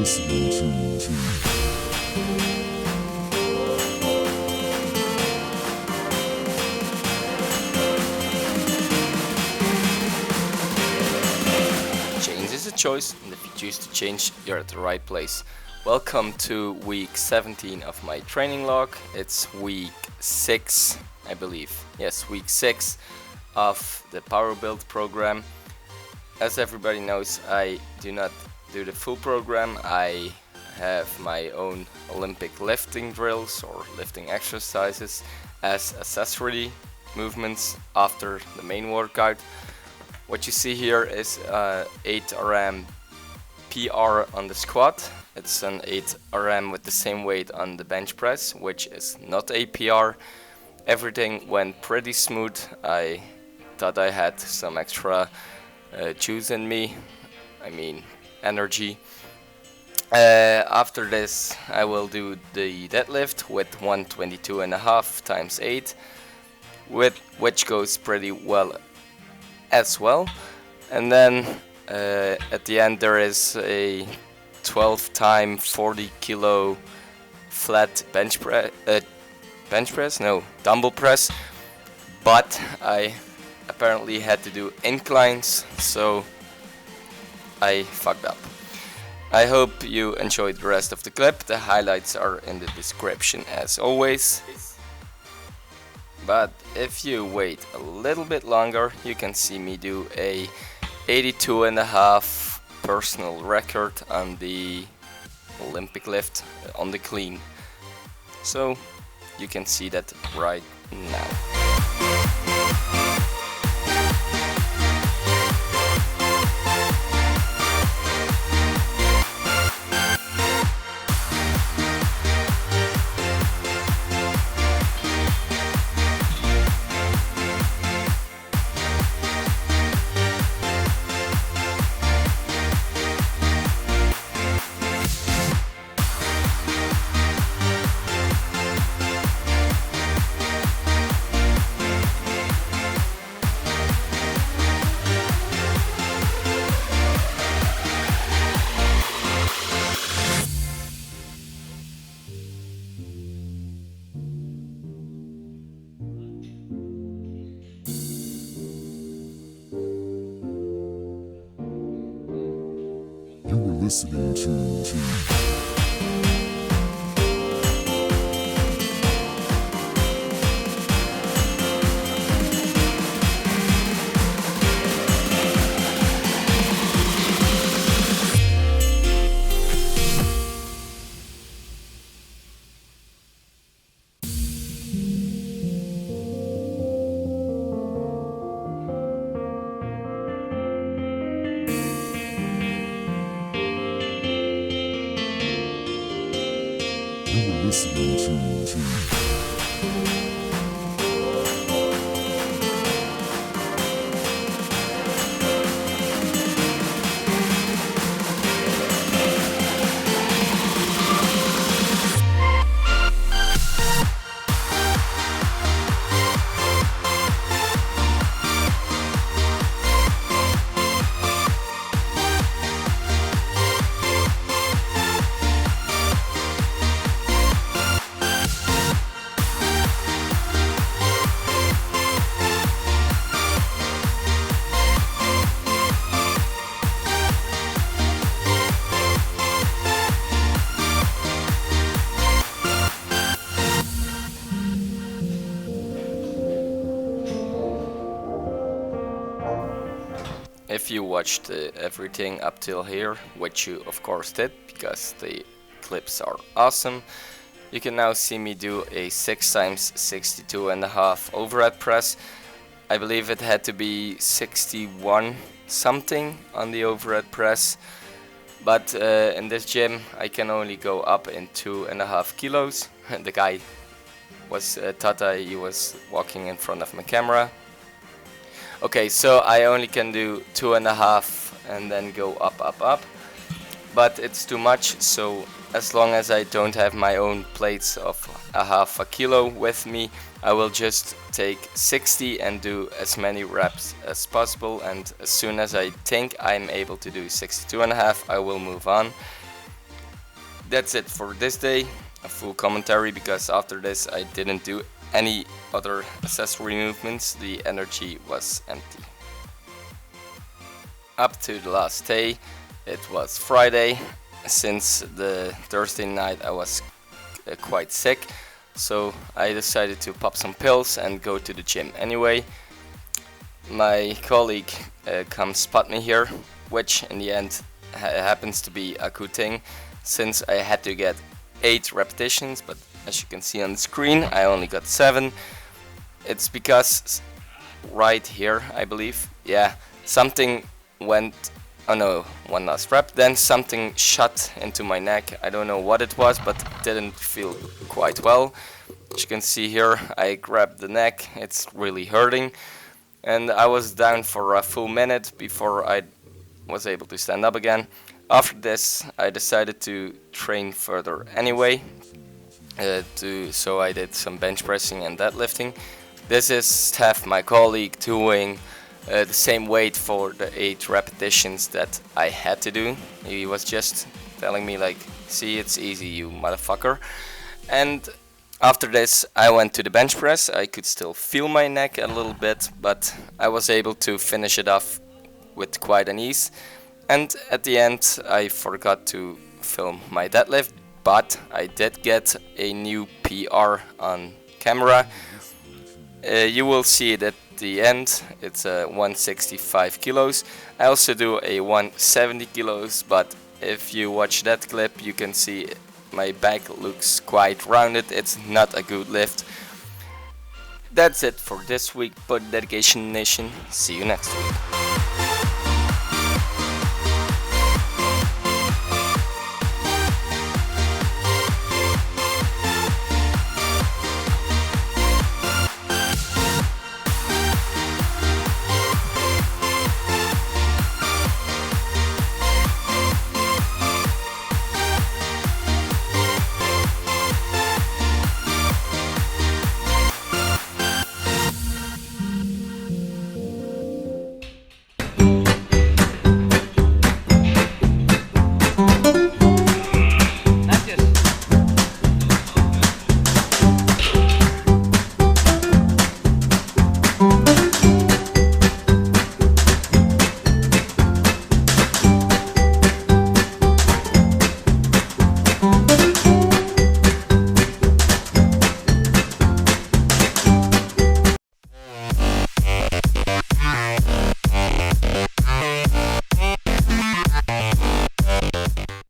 listening to Change is a choice, and if you choose to change, you're at the right place. Welcome to week 17 of my training log. It's week 6, I believe. Yes, week 6 of the Powerbuild program. As everybody knows, I do not do the full program. I have my own Olympic lifting drills or lifting exercises as accessory movements after the main workout. What you see here is 8 RM PR on the squat. It's an 8 RM with the same weight on the bench press, which is not a PR. Everything went pretty smooth. I thought I had some extra juice in me, I mean energy. After this I will do the deadlift with 122.5 times 8, which goes pretty well as well. And then at the end there is a 12 time 40 kilo flat dumbbell press, but I apparently had to do inclines, so I fucked up. I hope you enjoyed the rest of the clip. The highlights are in the description as always. But if you wait a little bit longer, you can see me do a 82.5 personal record on the Olympic lift on the clean. So you can see that right now. you were listening to listening to If you watched everything up till here, which you of course did because the clips are awesome, you can now see me do a 6 times 62.5 overhead press. I believe it had to be 61 something on the overhead press, but in this gym I can only go up in 2.5 kilos. The guy was Tata, he was walking in front of my camera. Okay, so I only can do 2.5 and then go up, but it's too much, so as long as I don't have my own plates of 0.5 kilo with me, I will just take 60 and do as many reps as possible, and as soon as I think I'm able to do 62.5, I will move on. that's it for this day. A full commentary, because after this I didn't do any other accessory movements. The energy was empty. Up to the last day, it was Friday. Since the Thursday night I was quite sick, so I decided to pop some pills and go to the gym anyway. My colleague comes spot me here, which in the end happens to be a good thing, since I had to get 8 repetitions, but as you can see on the screen I only got 7. It's because right here, I believe, yeah, something went, oh no, one last rep, then something shot into my neck. I don't know what it was, but it didn't feel quite well. As you can see here, I grabbed the neck, it's really hurting, and I was down for a full minute before I was able to stand up again. After this I decided to train further anyway, so I did some bench pressing and deadlifting. This is Steph, my colleague, doing the same weight for the 8 repetitions that I had to do. He was just telling me like, see, it's easy, you motherfucker. And after this I went to the bench press. I could still feel my neck a little bit, but I was able to finish it off with quite an ease. And at the end I forgot to film my deadlift, but I did get a new PR on camera. You will see it at the end. It's a 165 kilos. I also do a 170 kilos, but if you watch that clip you can see my back looks quite rounded. It's not a good lift. That's it for this week, Body Dedication Nation. See you next week.